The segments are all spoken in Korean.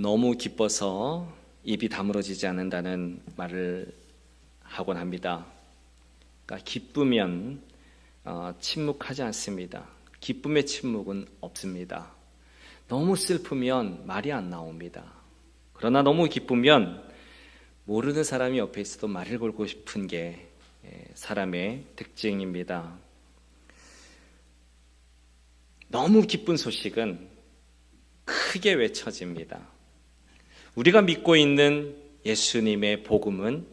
너무 기뻐서 입이 다물어지지 않는다는 말을 하곤 합니다. 그러니까 기쁘면 침묵하지 않습니다. 기쁨의 침묵은 없습니다. 너무 슬프면 말이 안 나옵니다. 그러나 너무 기쁘면 모르는 사람이 옆에 있어도 말을 걸고 싶은 게 사람의 특징입니다. 너무 기쁜 소식은 크게 외쳐집니다. 우리가 믿고 있는 예수님의 복음은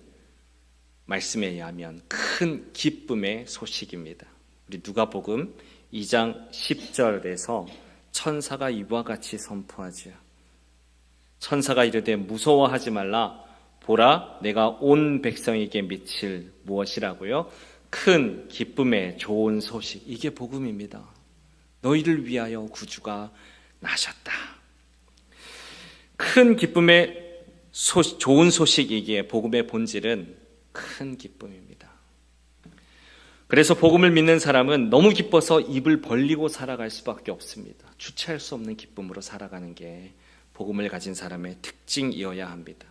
말씀에 의하면 큰 기쁨의 소식입니다. 우리 누가복음 2장 10절에서 천사가 이와 같이 선포하지요. 천사가 이르되 무서워하지 말라. 보라, 내가 온 백성에게 미칠 무엇이라고요? 큰 기쁨의 좋은 소식. 이게 복음입니다. 너희를 위하여 구주가 나셨다. 큰 기쁨의 좋은 소식이기에 복음의 본질은 큰 기쁨입니다. 그래서 복음을 믿는 사람은 너무 기뻐서 입을 벌리고 살아갈 수밖에 없습니다. 주체할 수 없는 기쁨으로 살아가는 게 복음을 가진 사람의 특징이어야 합니다.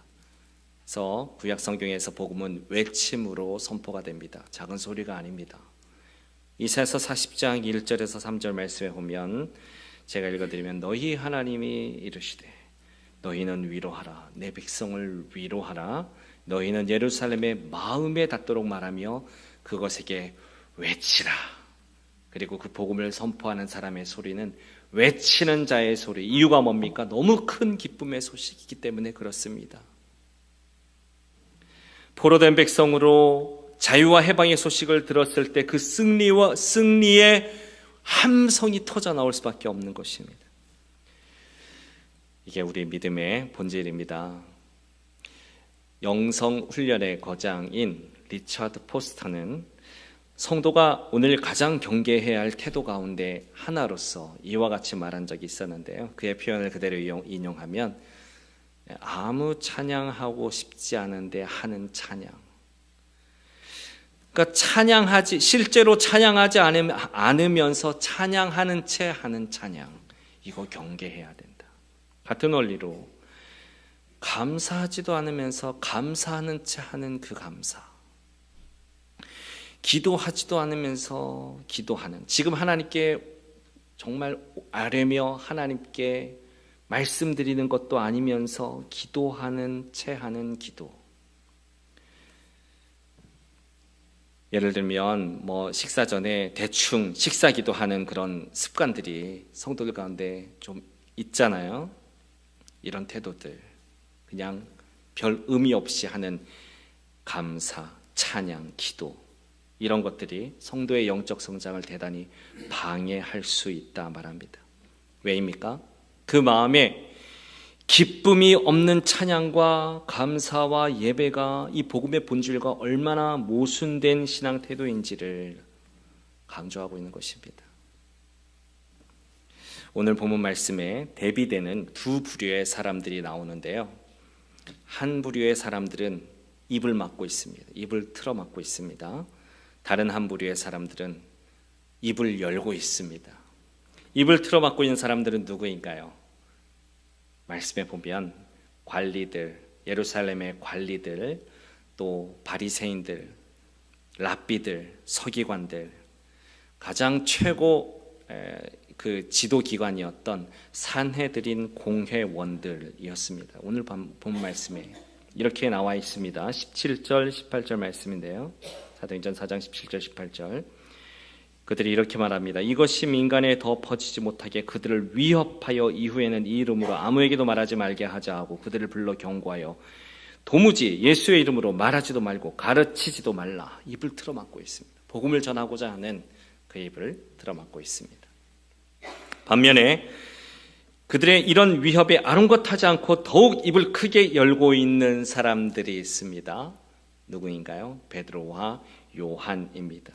그래서 구약 성경에서 복음은 외침으로 선포가 됩니다. 작은 소리가 아닙니다. 이사야서 40장 1절에서 3절 말씀에 보면 제가 읽어드리면 너희 하나님이 이르시되 너희는 위로하라. 내 백성을 위로하라. 너희는 예루살렘의 마음에 닿도록 말하며 그것에게 외치라. 그리고 그 복음을 선포하는 사람의 소리는 외치는 자의 소리. 이유가 뭡니까? 너무 큰 기쁨의 소식이기 때문에 그렇습니다. 포로된 백성으로 자유와 해방의 소식을 들었을 때 그 승리의 함성이 터져 나올 수밖에 없는 것입니다. 이게 우리 믿음의 본질입니다. 영성 훈련의 거장인 리처드 포스터는 성도가 오늘 가장 경계해야 할 태도 가운데 하나로서 이와 같이 말한 적이 있었는데요. 그의 표현을 그대로 인용하면 아무 찬양하고 싶지 않은데 하는 찬양. 그러니까 실제로 찬양하지 않으면서 찬양하는 채 하는 찬양. 이거 경계해야 된다. 같은 원리로 감사하지도 않으면서 감사하는 채 하는 그 감사. 기도하지도 않으면서 기도하는. 지금 하나님께 정말 아뢰며 하나님께 말씀드리는 것도 아니면서 기도하는 채 하는 기도. 예를 들면 식사 전에 대충 식사 기도하는 그런 습관들이 성도들 가운데 좀 있잖아요. 이런 태도들, 그냥 별 의미 없이 하는 감사, 찬양, 기도, 이런 것들이 성도의 영적 성장을 대단히 방해할 수 있다 말합니다. 왜입니까? 그 마음에 기쁨이 없는 찬양과 감사와 예배가 이 복음의 본질과 얼마나 모순된 신앙 태도인지를 강조하고 있는 것입니다. 오늘 본문 말씀에 대비되는 두 부류의 사람들이 나오는데요. 한 부류의 사람들은 입을 막고 있습니다. 입을 틀어 막고 있습니다. 다른 한 부류의 사람들은 입을 열고 있습니다. 입을 틀어 막고 있는 사람들은 누구인가요? 말씀에 보면 관리들, 예루살렘의 관리들, 또 바리새인들, 랍비들, 서기관들, 가장 최고 그 지도기관이었던 산헤드린 공회원들이었습니다. 오늘 본 말씀에 이렇게 나와 있습니다. 17절, 18절 말씀인데요. 사도행전 4장 17절, 18절. 그들이 이렇게 말합니다. 이것이 민간에 더 퍼지지 못하게 그들을 위협하여 이후에는 이 이름으로 아무에게도 말하지 말게 하자 하고 그들을 불러 경고하여 도무지 예수의 이름으로 말하지도 말고 가르치지도 말라. 입을 틀어막고 있습니다. 복음을 전하고자 하는 그 입을 틀어막고 있습니다. 반면에 그들의 이런 위협에 아랑곳하지 않고 더욱 입을 크게 열고 있는 사람들이 있습니다. 누구인가요? 베드로와 요한입니다.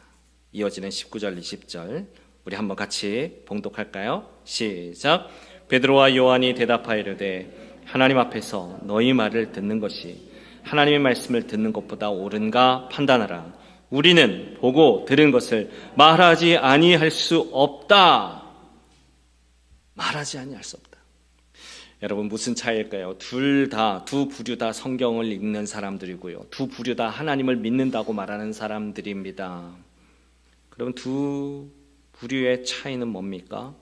이어지는 19절, 20절 우리 한번 같이 봉독할까요? 시작. 베드로와 요한이 대답하여 이르되 하나님 앞에서 너희 말을 듣는 것이 하나님의 말씀을 듣는 것보다 옳은가 판단하라. 우리는 보고 들은 것을 말하지 아니할 수 없다. 말하지 아니할 수 없다. 여러분 무슨 차이일까요? 두 부류 다 성경을 읽는 사람들이고요. 두 부류 다 하나님을 믿는다고 말하는 사람들입니다. 그럼 두 부류의 차이는 뭡니까?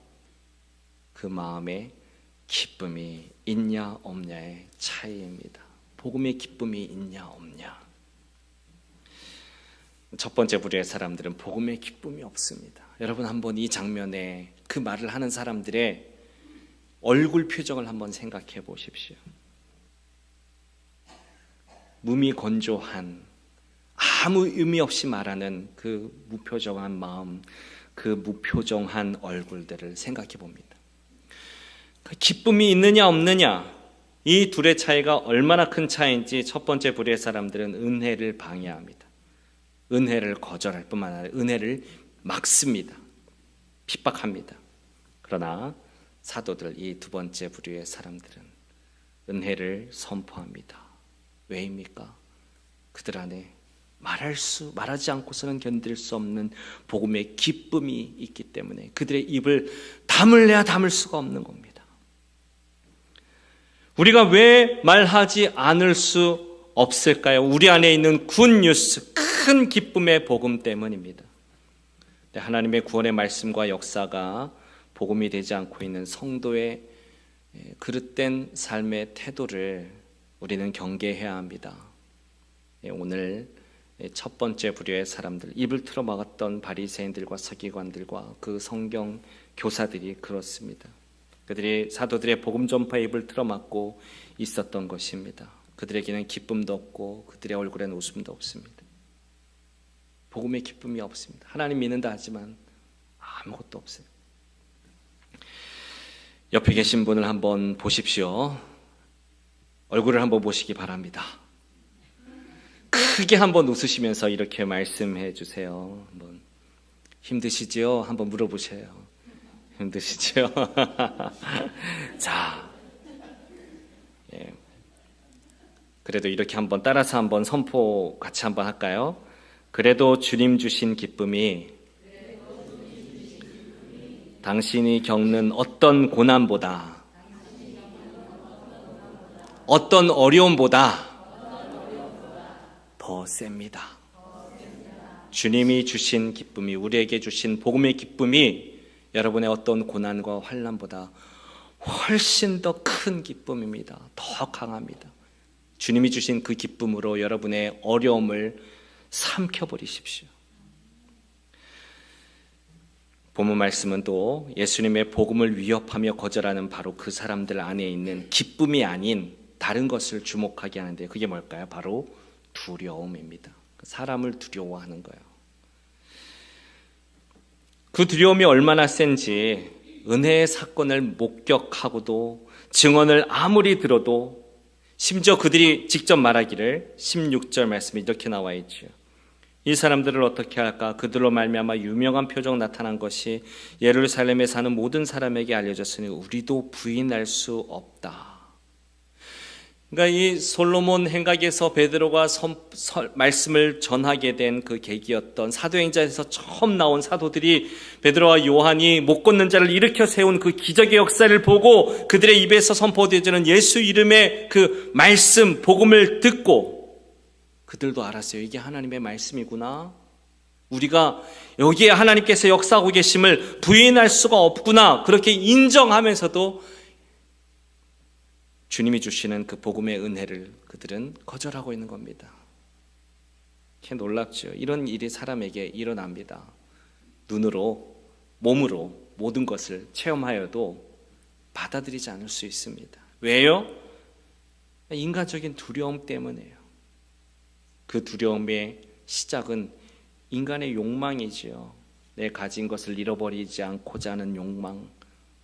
그 마음에 기쁨이 있냐 없냐의 차이입니다. 복음의 기쁨이 있냐 없냐. 첫 번째 부류의 사람들은 복음의 기쁨이 없습니다. 여러분 한번 이 장면에 그 말을 하는 사람들의 얼굴 표정을 한번 생각해 보십시오. 무미건조한, 아무 의미 없이 말하는 그 무표정한 마음, 그 무표정한 얼굴들을 생각해 봅니다. 기쁨이 있느냐 없느냐, 이 둘의 차이가 얼마나 큰 차이인지 첫 번째 부류의 사람들은 은혜를 방해합니다. 은혜를 거절할 뿐만 아니라 은혜를 막습니다. 핍박합니다. 그러나 사도들, 이 두 번째 부류의 사람들은 은혜를 선포합니다. 왜입니까? 그들 안에 말하지 않고서는 견딜 수 없는 복음의 기쁨이 있기 때문에 그들의 입을 다물래야 담을 수가 없는 겁니다. 우리가 왜 말하지 않을 수 없을까요? 우리 안에 있는 굿뉴스, 큰 기쁨의 복음 때문입니다. 하나님의 구원의 말씀과 역사가 복음이 되지 않고 있는 성도의 그릇된 삶의 태도를 우리는 경계해야 합니다. 오늘 첫 번째 부류의 사람들, 입을 틀어막았던 바리새인들과 서기관들과 그 성경 교사들이 그렇습니다. 그들이 사도들의 복음 전파에 입을 틀어막고 있었던 것입니다. 그들에게는 기쁨도 없고 그들의 얼굴에는 웃음도 없습니다. 복음의 기쁨이 없습니다. 하나님 믿는다 하지만 아무것도 없어요. 옆에 계신 분을 한번 보십시오. 얼굴을 한번 보시기 바랍니다. 크게 한번 웃으시면서 이렇게 말씀해 주세요. 한번 힘드시지요? 한번 물어보세요. 힘드시지요? 자, 예. 그래도 이렇게 한번 따라서 한번 선포 같이 한번 할까요? 그래도 주님 주신 기쁨이 당신이 겪는 어떤 고난보다, 어떤 어려움보다 더 셉니다. 주님이 주신 기쁨이, 우리에게 주신 복음의 기쁨이 여러분의 어떤 고난과 환난보다 훨씬 더 큰 기쁨입니다. 더 강합니다. 주님이 주신 그 기쁨으로 여러분의 어려움을 삼켜버리십시오. 본문 말씀은 또 예수님의 복음을 위협하며 거절하는 바로 그 사람들 안에 있는 기쁨이 아닌 다른 것을 주목하게 하는데, 그게 뭘까요? 바로 두려움입니다. 사람을 두려워하는 거예요. 그 두려움이 얼마나 센지 은혜의 사건을 목격하고도 증언을 아무리 들어도, 심지어 그들이 직접 말하기를 16절 말씀에 이렇게 나와 있죠. 이 사람들을 어떻게 할까? 그들로 말미암아 유명한 표적 나타난 것이 예루살렘에 사는 모든 사람에게 알려졌으니 우리도 부인할 수 없다. 그러니까 이 솔로몬 행각에서 베드로가 말씀을 전하게 된 그 계기였던, 사도행전에서 처음 나온 사도들이 베드로와 요한이 못 걷는 자를 일으켜 세운 그 기적의 역사를 보고 그들의 입에서 선포되어지는 예수 이름의 그 말씀, 복음을 듣고 그들도 알았어요. 이게 하나님의 말씀이구나. 우리가 여기에 하나님께서 역사하고 계심을 부인할 수가 없구나. 그렇게 인정하면서도 주님이 주시는 그 복음의 은혜를 그들은 거절하고 있는 겁니다. 참 놀랍죠. 이런 일이 사람에게 일어납니다. 눈으로, 몸으로 모든 것을 체험하여도 받아들이지 않을 수 있습니다. 왜요? 인간적인 두려움 때문에요. 그 두려움의 시작은 인간의 욕망이지요. 내 가진 것을 잃어버리지 않고자 하는 욕망.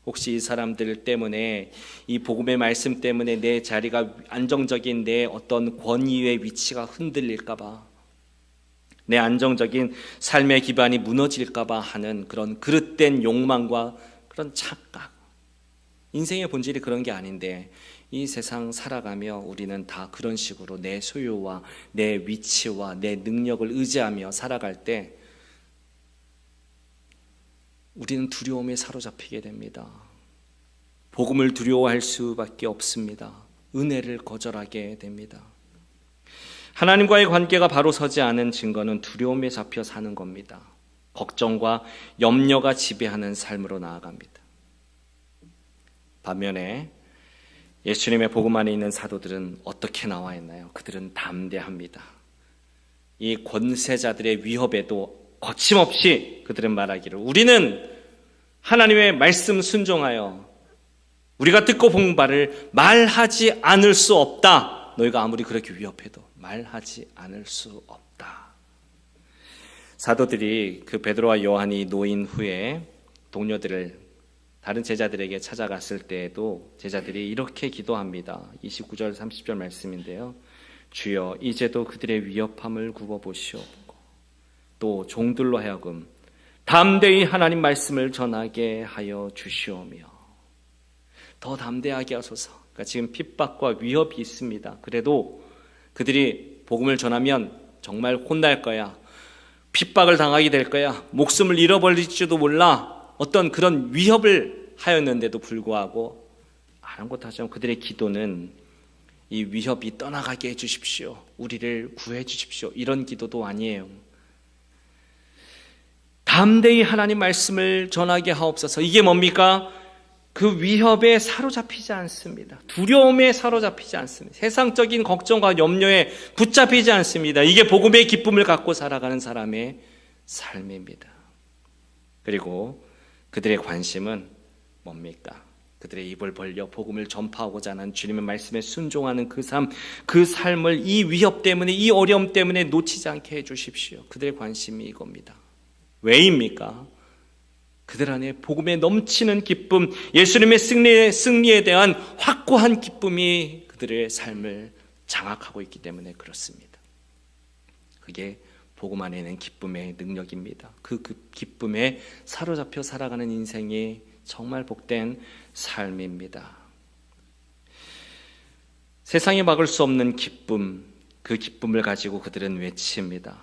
혹시 이 사람들 때문에, 이 복음의 말씀 때문에 내 자리가, 안정적인 내 어떤 권위의 위치가 흔들릴까 봐, 내 안정적인 삶의 기반이 무너질까 봐 하는 그런 그릇된 욕망과 그런 착각. 인생의 본질이 그런 게 아닌데 이 세상 살아가며 우리는 다 그런 식으로 내 소유와 내 위치와 내 능력을 의지하며 살아갈 때 우리는 두려움에 사로잡히게 됩니다. 복음을 두려워할 수밖에 없습니다. 은혜를 거절하게 됩니다. 하나님과의 관계가 바로 서지 않은 증거는 두려움에 잡혀 사는 겁니다. 걱정과 염려가 지배하는 삶으로 나아갑니다. 반면에 예수님의 복음 안에 있는 사도들은 어떻게 나와 있나요? 그들은 담대합니다. 이 권세자들의 위협에도 거침없이 그들은 말하기를, 우리는 하나님의 말씀 순종하여 우리가 듣고 본 바를 말하지 않을 수 없다. 너희가 아무리 그렇게 위협해도 말하지 않을 수 없다. 사도들이 그 베드로와 요한이 노인 후에 동료들을 다른 제자들에게 찾아갔을 때에도 제자들이 이렇게 기도합니다. 29절 30절 말씀인데요. 주여 이제도 그들의 위협함을 굽어보시옵고 또 종들로 하여금 담대히 하나님 말씀을 전하게 하여 주시오며 더 담대하게 하소서. 그러니까 지금 핍박과 위협이 있습니다. 그래도 그들이 복음을 전하면 정말 혼날 거야. 핍박을 당하게 될 거야. 목숨을 잃어버릴지도 몰라. 어떤 그런 위협을 하였는데도 불구하고 아랑곳하지 않고 그들의 기도는 이 위협이 떠나가게 해주십시오. 우리를 구해 주십시오. 이런 기도도 아니에요. 담대히 하나님 말씀을 전하게 하옵소서. 이게 뭡니까? 그 위협에 사로잡히지 않습니다. 두려움에 사로잡히지 않습니다. 세상적인 걱정과 염려에 붙잡히지 않습니다. 이게 복음의 기쁨을 갖고 살아가는 사람의 삶입니다. 그리고 그들의 관심은 뭡니까? 그들의 입을 벌려 복음을 전파하고자 하는 주님의 말씀에 순종하는 그 삶, 그 삶을 이 위협 때문에, 이 어려움 때문에 놓치지 않게 해주십시오. 그들의 관심이 이겁니다. 왜입니까? 그들 안에 복음에 넘치는 기쁨, 예수님의 승리에 대한 확고한 기쁨이 그들의 삶을 장악하고 있기 때문에 그렇습니다. 그게 복음 안에 있는 기쁨의 능력입니다. 그 기쁨에 사로잡혀 살아가는 인생이 정말 복된 삶입니다. 세상에 막을 수 없는 기쁨, 그 기쁨을 가지고 그들은 외칩니다.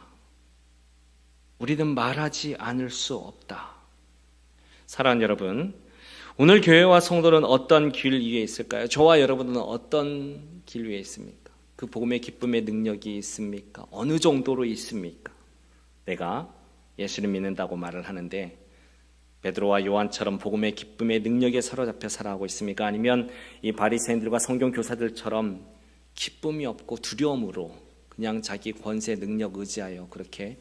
우리는 말하지 않을 수 없다. 사랑하는 여러분, 오늘 교회와 성도는 어떤 길 위에 있을까요? 저와 여러분은 어떤 길 위에 있습니까? 그 복음의 기쁨의 능력이 있습니까? 어느 정도로 있습니까? 내가 예수를 믿는다고 말을 하는데 베드로와 요한처럼 복음의 기쁨의 능력에 사로잡혀 살아가고 있습니까? 아니면 이 바리새인들과 성경 교사들처럼 기쁨이 없고 두려움으로 그냥 자기 권세 능력 의지하여 그렇게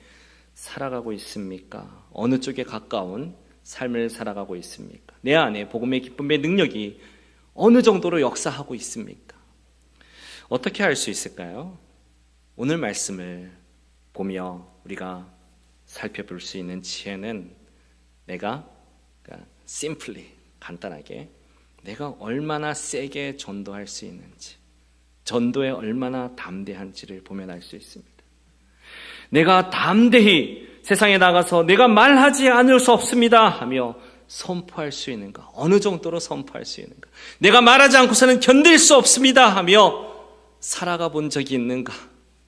살아가고 있습니까? 어느 쪽에 가까운 삶을 살아가고 있습니까? 내 안에 복음의 기쁨의 능력이 어느 정도로 역사하고 있습니까? 어떻게 할 수 있을까요? 오늘 말씀을 보며 우리가 살펴볼 수 있는 지혜는 내가 simply 간단하게 내가 얼마나 세게 전도할 수 있는지, 전도에 얼마나 담대한지를 보면 알 수 있습니다. 내가 담대히 세상에 나가서 내가 말하지 않을 수 없습니다 하며 선포할 수 있는가? 어느 정도로 선포할 수 있는가? 내가 말하지 않고서는 견딜 수 없습니다 하며 살아가 본 적이 있는가?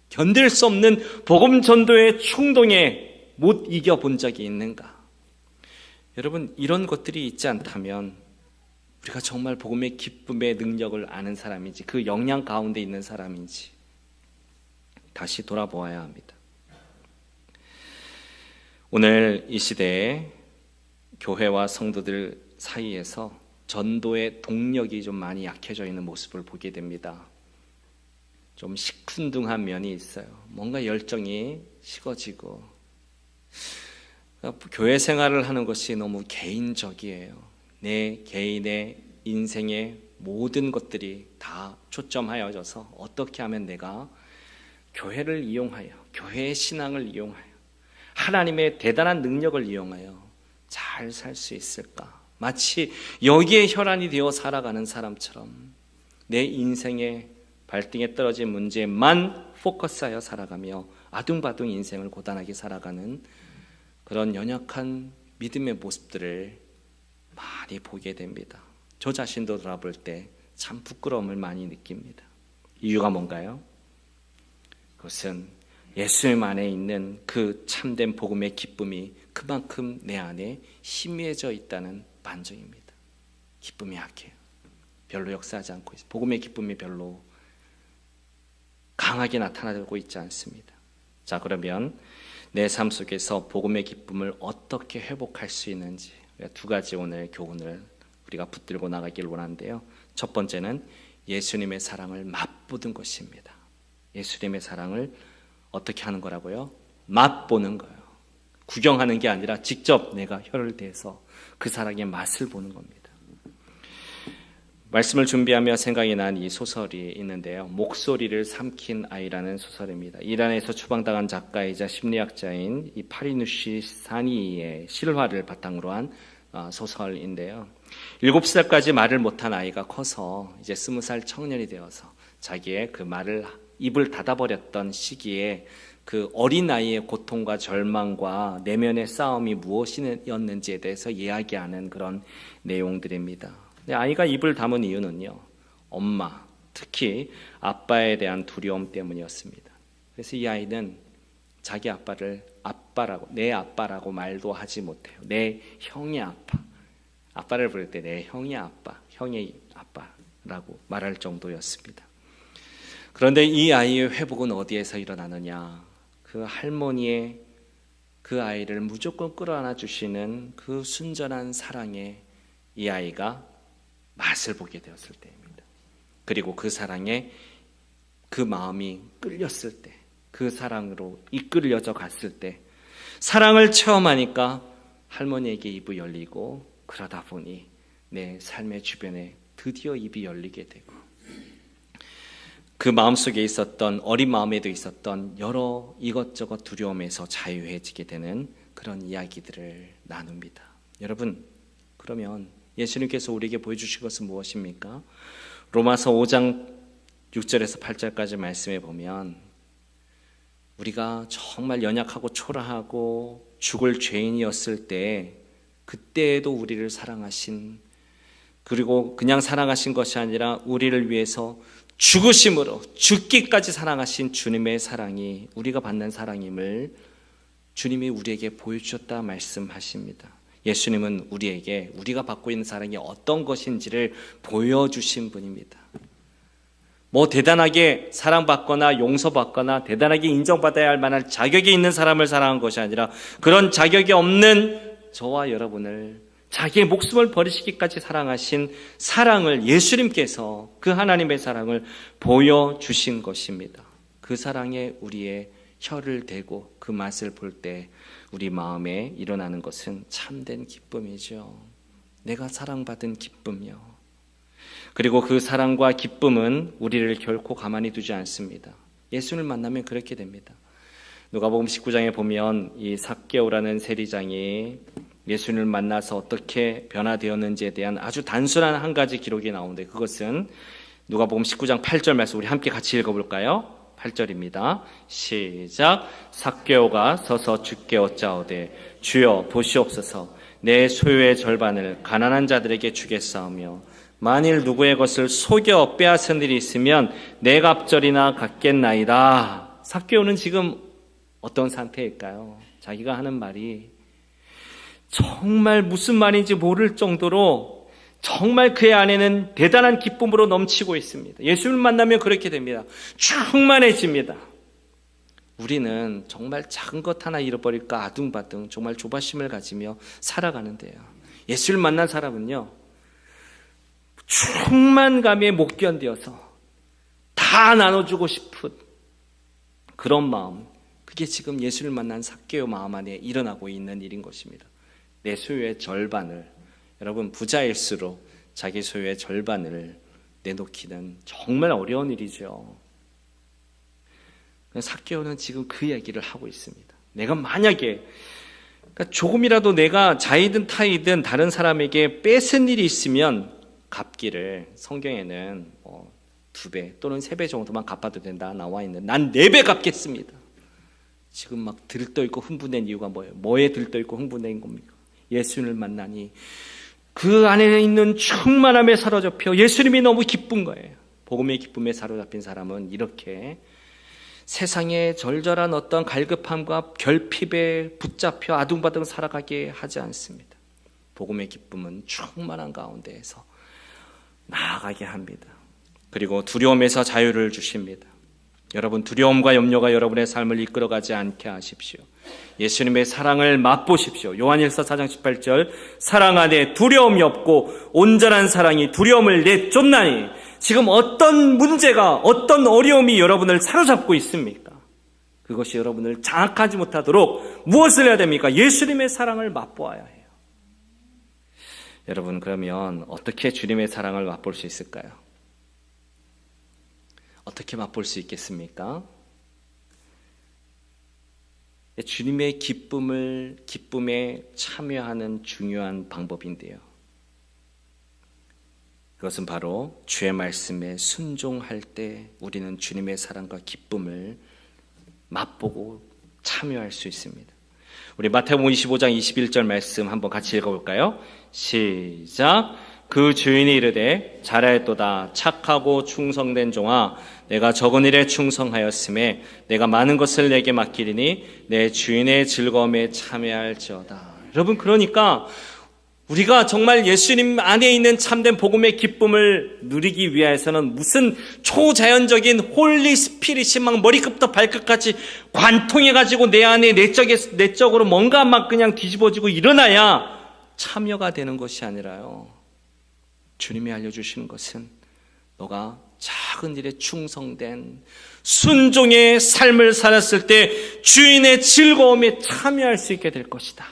견딜 수 없는 복음 전도의 충동에 못 이겨본 적이 있는가? 여러분, 이런 것들이 있지 않다면 우리가 정말 복음의 기쁨의 능력을 아는 사람인지, 그 역량 가운데 있는 사람인지 다시 돌아보아야 합니다. 오늘 이 시대에 교회와 성도들 사이에서 전도의 동력이 좀 많이 약해져 있는 모습을 보게 됩니다. 좀 시큰둥한 면이 있어요. 뭔가 열정이 식어지고, 교회 생활을 하는 것이 너무 개인적이에요. 내 개인의 인생의 모든 것들이 다 초점하여져서 어떻게 하면 내가 교회를 이용하여, 교회의 신앙을 이용하여, 하나님의 대단한 능력을 이용하여 잘 살 수 있을까? 마치 여기에 혈안이 되어 살아가는 사람처럼 내 인생의 발등에 떨어진 문제만 포커스하여 살아가며 아둥바둥 인생을 고단하게 살아가는 그런 연약한 믿음의 모습들을 많이 보게 됩니다. 저 자신도 돌아볼 때 참 부끄러움을 많이 느낍니다. 이유가 뭔가요? 그것은 예수님 안에 있는 그 참된 복음의 기쁨이 그만큼 내 안에 희미해져 있다는 반증입니다. 기쁨이 약해요. 별로 역사하지 않고 있습니다. 복음의 기쁨이 별로 강하게 나타나고 있지 않습니다. 자, 그러면 내 삶 속에서 복음의 기쁨을 어떻게 회복할 수 있는지 두 가지 오늘 교훈을 우리가 붙들고 나가길 원하는데요. 첫 번째는 예수님의 사랑을 맛보는 것입니다. 예수님의 사랑을 어떻게 하는 거라고요? 맛보는 거예요. 구경하는 게 아니라 직접 내가 혀를 대서 그 사랑의 맛을 보는 겁니다. 말씀을 준비하며 생각이 난 이 소설이 있는데요. 목소리를 삼킨 아이라는 소설입니다. 이란에서 추방당한 작가이자 심리학자인 이 파리누시 사니의 실화를 바탕으로 한 소설인데요. 7살까지 말을 못한 아이가 커서 이제 20살 청년이 되어서 자기의 그 말을 입을 닫아버렸던 시기에 그 어린 아이의 고통과 절망과 내면의 싸움이 무엇이었는지에 대해서 이야기하는 그런 내용들입니다. 아이가 입을 다문 이유는요, 엄마, 특히 아빠에 대한 두려움 때문이었습니다. 그래서 이 아이는 자기 아빠를 아빠라고, 내 아빠라고 말도 하지 못해요. 내 형의 아빠, 아빠를 부를 때 내 형의 아빠, 형의 아빠라고 말할 정도였습니다. 그런데 이 아이의 회복은 어디에서 일어나느냐? 그 할머니의 그 아이를 무조건 끌어안아 주시는 그 순전한 사랑에 이 아이가 맛을 보게 되었을 때입니다. 그리고 그 사랑에 그 마음이 끌렸을 때, 그 사랑으로 이끌려져 갔을 때, 사랑을 체험하니까 할머니에게 입이 열리고, 그러다 보니 내 삶의 주변에 드디어 입이 열리게 되고, 그 마음속에 있었던, 어린 마음에도 있었던 여러 이것저것 두려움에서 자유해지게 되는 그런 이야기들을 나눕니다. 여러분, 그러면 예수님께서 우리에게 보여주신 것은 무엇입니까? 로마서 5장 6절에서 8절까지 말씀해 보면 우리가 정말 연약하고 초라하고 죽을 죄인이었을 때 그때에도 우리를 사랑하신, 그리고 그냥 사랑하신 것이 아니라 우리를 위해서 죽으심으로 죽기까지 사랑하신 주님의 사랑이 우리가 받는 사랑임을 주님이 우리에게 보여주셨다 말씀하십니다. 예수님은 우리에게 우리가 받고 있는 사랑이 어떤 것인지를 보여주신 분입니다. 뭐 대단하게 사랑받거나 용서받거나 대단하게 인정받아야 할 만한 자격이 있는 사람을 사랑한 것이 아니라 그런 자격이 없는 저와 여러분을 자기의 목숨을 버리시기까지 사랑하신 사랑을 예수님께서 그 하나님의 사랑을 보여주신 것입니다. 그 사랑에 우리의 혀를 대고 그 맛을 볼 때 우리 마음에 일어나는 것은 참된 기쁨이죠. 내가 사랑받은 기쁨이요. 그리고 그 사랑과 기쁨은 우리를 결코 가만히 두지 않습니다. 예수를 만나면 그렇게 됩니다. 누가복음 19장에 보면 이 삭개오라는 세리장이 예수님을 만나서 어떻게 변화되었는지에 대한 아주 단순한 한 가지 기록이 나오는데, 그것은 누가복음 19장 8절 말씀, 우리 함께 같이 읽어볼까요? 8절입니다. 시작. 삭개오가 서서 주께 얻자오되 주여 보시옵소서, 내 소유의 절반을 가난한 자들에게 주겠사오며 만일 누구의 것을 속여 빼앗은 일이 있으면 내 갑절이나 갖겠나이다. 삭개오는 지금 어떤 상태일까요? 자기가 하는 말이 정말 무슨 말인지 모를 정도로 정말 그의 안에는 대단한 기쁨으로 넘치고 있습니다. 예수를 만나면 그렇게 됩니다. 충만해집니다. 우리는 정말 작은 것 하나 잃어버릴까 아둥바둥 정말 조바심을 가지며 살아가는데요. 예수를 만난 사람은요, 충만감에 못 견뎌서 다 나눠주고 싶은 그런 마음, 그게 지금 예수를 만난 삭개오 마음 안에 일어나고 있는 일인 것입니다. 내 소유의 절반을, 여러분 부자일수록 자기 소유의 절반을 내놓기는 정말 어려운 일이죠. 삭개오는 지금 그 얘기를 하고 있습니다. 내가 만약에 조금이라도 내가 자이든 타이든 다른 사람에게 뺏은 일이 있으면 갚기를, 성경에는 2배 또는 3배 정도만 갚아도 된다 나와 있는, 난 4배 갚겠습니다. 지금 막 들떠있고 흥분된 이유가 뭐예요? 뭐에 들떠있고 흥분된 겁니까? 예수님을 만나니 그 안에 있는 충만함에 사로잡혀 예수님이 너무 기쁜 거예요. 복음의 기쁨에 사로잡힌 사람은 이렇게 세상의 절절한 어떤 갈급함과 결핍에 붙잡혀 아둥바둥 살아가게 하지 않습니다. 복음의 기쁨은 충만한 가운데에서 나아가게 합니다. 그리고 두려움에서 자유를 주십니다. 여러분, 두려움과 염려가 여러분의 삶을 이끌어가지 않게 하십시오. 예수님의 사랑을 맛보십시오. 요한일서 4장 18절, 사랑 안에 두려움이 없고 온전한 사랑이 두려움을 내쫓나니. 지금 어떤 문제가, 어떤 어려움이 여러분을 사로잡고 있습니까? 그것이 여러분을 장악하지 못하도록 무엇을 해야 됩니까? 예수님의 사랑을 맛보아야 해요. 여러분, 그러면 어떻게 주님의 사랑을 맛볼 수 있을까요? 어떻게 맛볼 수 있겠습니까? 주님의 기쁨에 참여하는 중요한 방법인데요. 그것은 바로 주의 말씀에 순종할 때 우리는 주님의 사랑과 기쁨을 맛보고 참여할 수 있습니다. 우리 마태복음 25장 21절 말씀 한번 같이 읽어볼까요? 시작. 그 주인이 이르되 잘하였도다 착하고 충성된 종아, 내가 적은 일에 충성하였음에 내가 많은 것을 내게 맡기리니 내 주인의 즐거움에 참여할지어다. 여러분, 그러니까 우리가 정말 예수님 안에 있는 참된 복음의 기쁨을 누리기 위해서는 무슨 초자연적인 홀리 스피릿이 막 머리끝부터 발끝까지 관통해가지고 내 안에 내적으로 뭔가 막 그냥 뒤집어지고 일어나야 참여가 되는 것이 아니라요, 주님이 알려주시는 것은 너가 작은 일에 충성된 순종의 삶을 살았을 때 주인의 즐거움에 참여할 수 있게 될 것이다.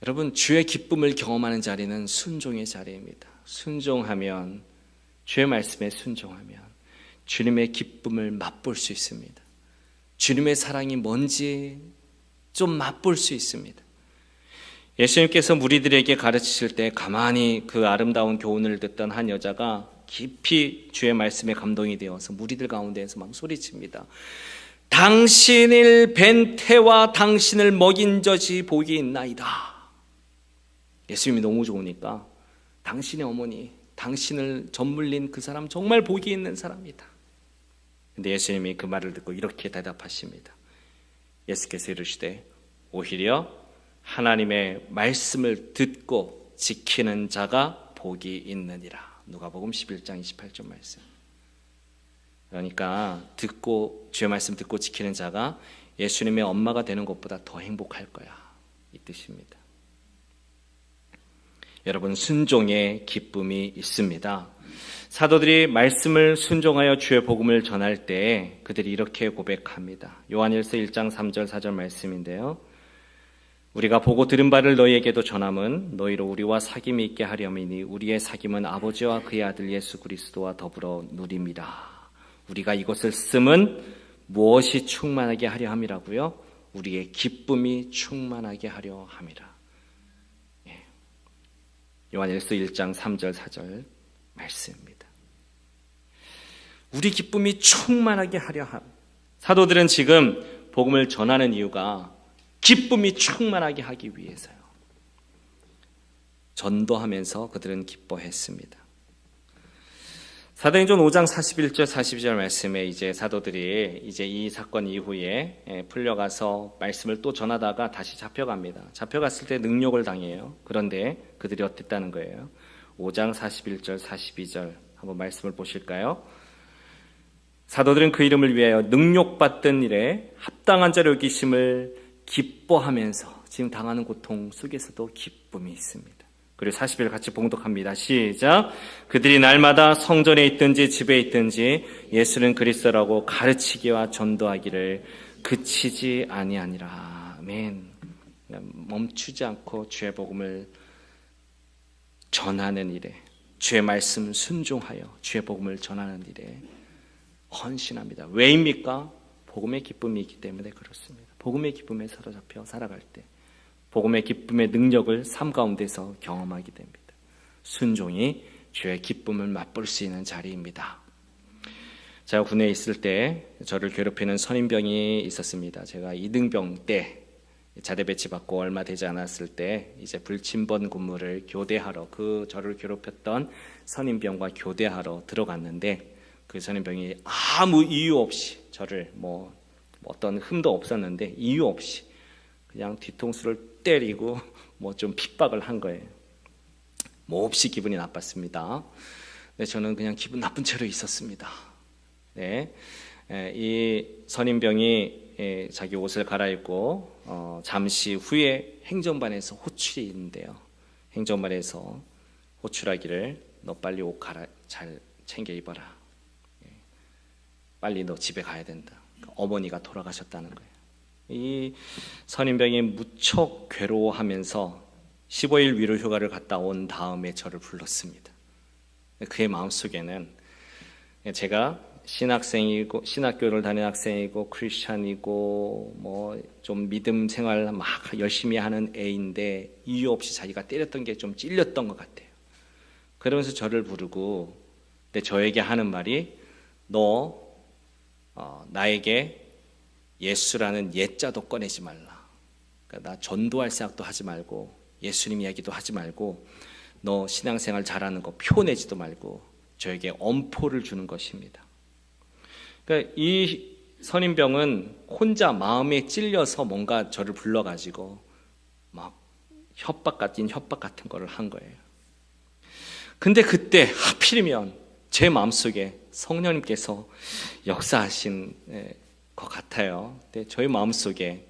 여러분, 주의 기쁨을 경험하는 자리는 순종의 자리입니다. 순종하면, 주의 말씀에 순종하면 주님의 기쁨을 맛볼 수 있습니다. 주님의 사랑이 뭔지 좀 맛볼 수 있습니다. 예수님께서 무리들에게 가르치실 때 가만히 그 아름다운 교훈을 듣던 한 여자가 깊이 주의 말씀에 감동이 되어서 무리들 가운데에서 막 소리칩니다. 당신을 뵌 태와 당신을 먹인 젖이 복이 있나이다. 예수님이 너무 좋으니까 당신의 어머니, 당신을 젖물린 그 사람 정말 복이 있는 사람이다. 근데 예수님이 그 말을 듣고 이렇게 대답하십니다. 예수께서 이르시되 오히려 하나님의 말씀을 듣고 지키는 자가 복이 있느니라. 누가복음 11장 28절 말씀. 그러니까 주의 말씀 듣고 지키는 자가 예수님의 엄마가 되는 것보다 더 행복할 거야, 이 뜻입니다. 여러분, 순종의 기쁨이 있습니다. 사도들이 말씀을 순종하여 주의 복음을 전할 때 그들이 이렇게 고백합니다. 요한일서 1장 3절 4절 말씀인데요. 우리가 보고 들은 바를 너희에게도 전함은 너희로 우리와 사귐이 있게 하려니니 우리의 사귐은 아버지와 그의 아들 예수 그리스도와 더불어 누립니다. 우리가 이것을 쓰면 무엇이 충만하게 하려 함이라고요? 우리의 기쁨이 충만하게 하려 함이라. 요한일서 1장 3절 4절 말씀입니다. 우리 기쁨이 충만하게 하려 함. 사도들은 지금 복음을 전하는 이유가 기쁨이 충만하게 하기 위해서요. 전도하면서 그들은 기뻐했습니다. 사도행전 5장 41절 42절 말씀에 이제 사도들이 이제 이 사건 이후에 풀려가서 말씀을 또 전하다가 다시 잡혀갑니다. 잡혀갔을 때 능욕을 당해요. 그런데 그들이 어땠다는 거예요? 5장 41절 42절 한번 말씀을 보실까요? 사도들은 그 이름을 위하여 능욕받던 일에 합당한 자로 여기심을 기뻐하면서 지금 당하는 고통 속에서도 기쁨이 있습니다. 그리고 40일 같이 봉독합니다. 시작. 그들이 날마다 성전에 있든지 집에 있든지 예수는 그리스도라고 가르치기와 전도하기를 그치지 아니하니라. 아멘. 멈추지 않고 주의 복음을 전하는 일에, 주의 말씀 순종하여 주의 복음을 전하는 일에 헌신합니다. 왜입니까? 복음의 기쁨이 있기 때문에 그렇습니다. 복음의 기쁨에 사로잡혀 살아갈 때 복음의 기쁨의 능력을 삶 가운데서 경험하게 됩니다. 순종이 주의 기쁨을 맛볼 수 있는 자리입니다. 제가 군에 있을 때 저를 괴롭히는 선임병이 있었습니다. 제가 2등병 때 자대 배치받고 얼마 되지 않았을 때 이제 불침번 근무를 교대하러, 저를 괴롭혔던 선임병과 교대하러 들어갔는데 그 선임병이 아무 이유 없이 저를 어떤 흠도 없었는데 이유 없이 그냥 뒤통수를 때리고 좀 핍박을 한 거예요. 몹시 기분이 나빴습니다. 네, 저는 그냥 기분 나쁜 채로 있었습니다. 네, 이 선임병이 자기 옷을 갈아입고 잠시 후에 행정반에서 호출이 있는데요. 행정반에서 호출하기를 너 빨리 옷 잘 챙겨 입어라. 빨리 너 집에 가야 된다. 어머니가 돌아가셨다는 거예요. 이 선임병이 무척 괴로워하면서 15일 위로 휴가를 갔다 온 다음에 저를 불렀습니다. 그의 마음속에는 제가 신학교를 다니는 학생이고 크리스찬이고 뭐 좀 믿음 생활 막 열심히 하는 애인데 이유 없이 자기가 때렸던 게 좀 찔렸던 것 같아요. 그러면서 저를 부르고 근데 저에게 하는 말이 너 나에게 예수라는 예자도 꺼내지 말라. 그러니까 나 전도할 생각도 하지 말고 예수님 이야기도 하지 말고 너 신앙생활 잘하는 거 표내지도 말고 저에게 엄포를 주는 것입니다. 그러니까 이 선임병은 혼자 마음에 찔려서 뭔가 저를 불러가지고 막 협박 같은 거를 한 거예요. 근데 그때 하필이면 제 마음속에 성령님께서 역사하신 것 같아요. 근데 저희 마음속에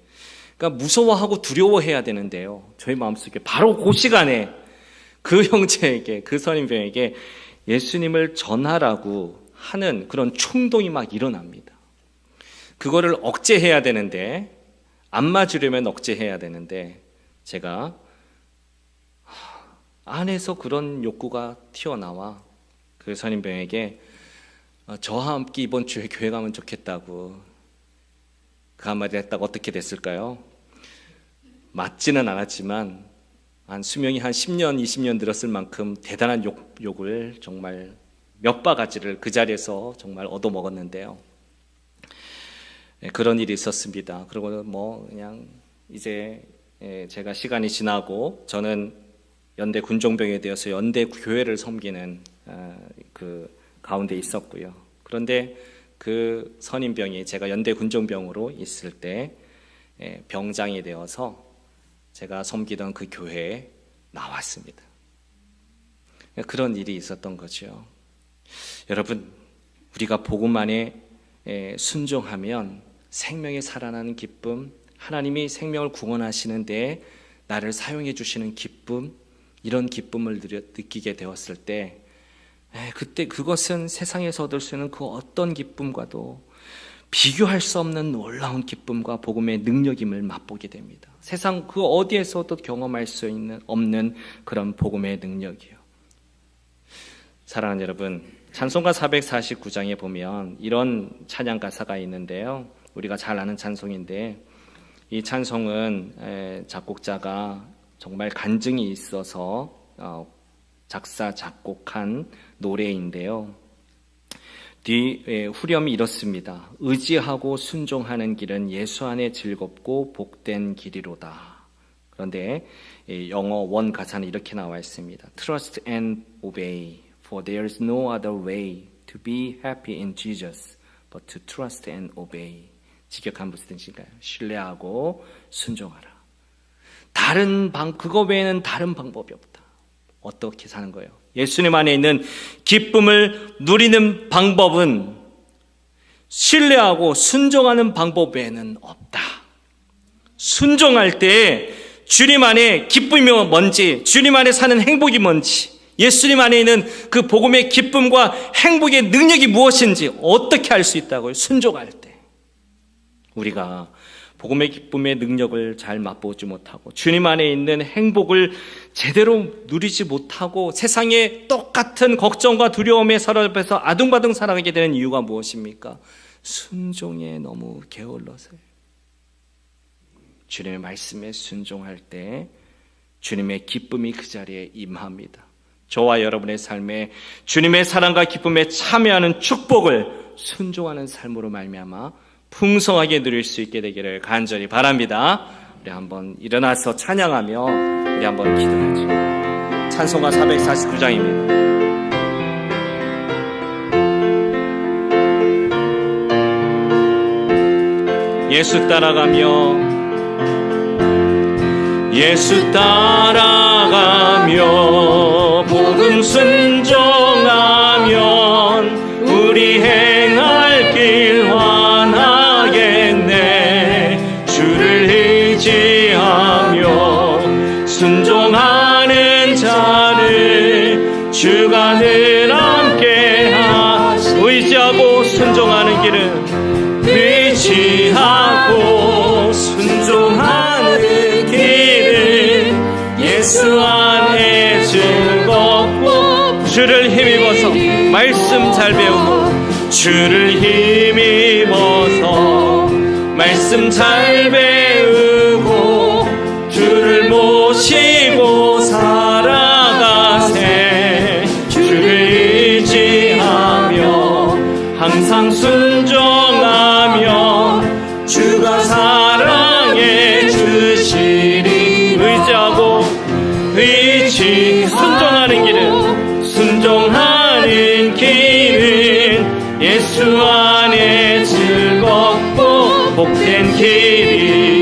그러니까 무서워하고 두려워해야 되는데요. 저희 마음속에 바로 그 시간에 그 형제에게 그 선임병에게 예수님을 전하라고 하는 그런 충동이 막 일어납니다. 그거를 억제해야 되는데 안 맞으려면 억제해야 되는데 제가 안에서 그런 욕구가 튀어나와 그 선임병에게 저와 함께 이번 주에 교회 가면 좋겠다고 그 한마디 했다가 어떻게 됐을까요? 맞지는 않았지만 한 수명이 한 10년, 20년 들었을 만큼 대단한 욕을 정말 몇 바가지를 그 자리에서 정말 얻어먹었는데요. 그런 일이 있었습니다. 그리고 뭐 그냥 이제 제가 시간이 지나고 저는 연대 군종병에 되어서 연대 교회를 섬기는 그 가운데 있었고요. 그런데 그 선임병이 제가 연대 군종병으로 있을 때 병장이 되어서 제가 섬기던 그 교회에 나왔습니다. 그런 일이 있었던 거죠. 여러분, 우리가 복음 안에 순종하면 생명이 살아나는 기쁨, 하나님이 생명을 구원하시는 데에 나를 사용해 주시는 기쁨, 이런 기쁨을 느끼게 되었을 때 그때 그것은 세상에서 얻을 수 있는 그 어떤 기쁨과도 비교할 수 없는 놀라운 기쁨과 복음의 능력임을 맛보게 됩니다. 세상 그 어디에서도 경험할 수 없는 그런 복음의 능력이요. 사랑하는 여러분, 찬송가 449장에 보면 이런 찬양 가사가 있는데요. 우리가 잘 아는 찬송인데 이 찬송은 작곡자가 정말 간증이 있어서 작사 작곡한 노래인데요. 뒤 후렴이 이렇습니다. 의지하고 순종하는 길은 예수 안에 즐겁고 복된 길이로다. 그런데 영어 원 가사는 이렇게 나와 있습니다. Trust and obey, for there is no other way to be happy in Jesus, but to trust and obey. 직역한 무슨 뜻인가요? 신뢰하고 순종하라. 그거 외에는 다른 방법이 없다. 어떻게 사는 거예요? 예수님 안에 있는 기쁨을 누리는 방법은 신뢰하고 순종하는 방법 외에는 없다. 순종할 때 주님 안에 기쁨이 뭔지, 주님 안에 사는 행복이 뭔지, 예수님 안에 있는 그 복음의 기쁨과 행복의 능력이 무엇인지 어떻게 알 수 있다고요? 순종할 때. 우리가 복음의 기쁨의 능력을 잘 맛보지 못하고 주님 안에 있는 행복을 제대로 누리지 못하고 세상의 똑같은 걱정과 두려움에 사로잡혀서 아둥바둥 살아가게 되는 이유가 무엇입니까? 순종에 너무 게을러서요. 주님의 말씀에 순종할 때 주님의 기쁨이 그 자리에 임합니다. 저와 여러분의 삶에 주님의 사랑과 기쁨에 참여하는 축복을 순종하는 삶으로 말미암아 풍성하게 누릴 수 있게 되기를 간절히 바랍니다. 우리 한번 일어나서 찬양하며 우리 한번 기도하죠. 찬송가 449장입니다. 예수 따라가며 순종하면 우리 행할 길 환하겠네. 주를 의지하며 순종하는 자를 주가 늘 함께 하시니. 의지하고 순종하는 길은 의지하고 순종하는 길은 예수 안에 즐겁고. 주를 힘입어서 말씀 잘 배우고, 주를 힘입어서 말씀 잘 배우고, 주를 모시고 살아가세. 주를 의지하며 항상 순종하며 주가 사랑해 주시리. 순종하는 길은 예수 안에 즐겁고 복된 길이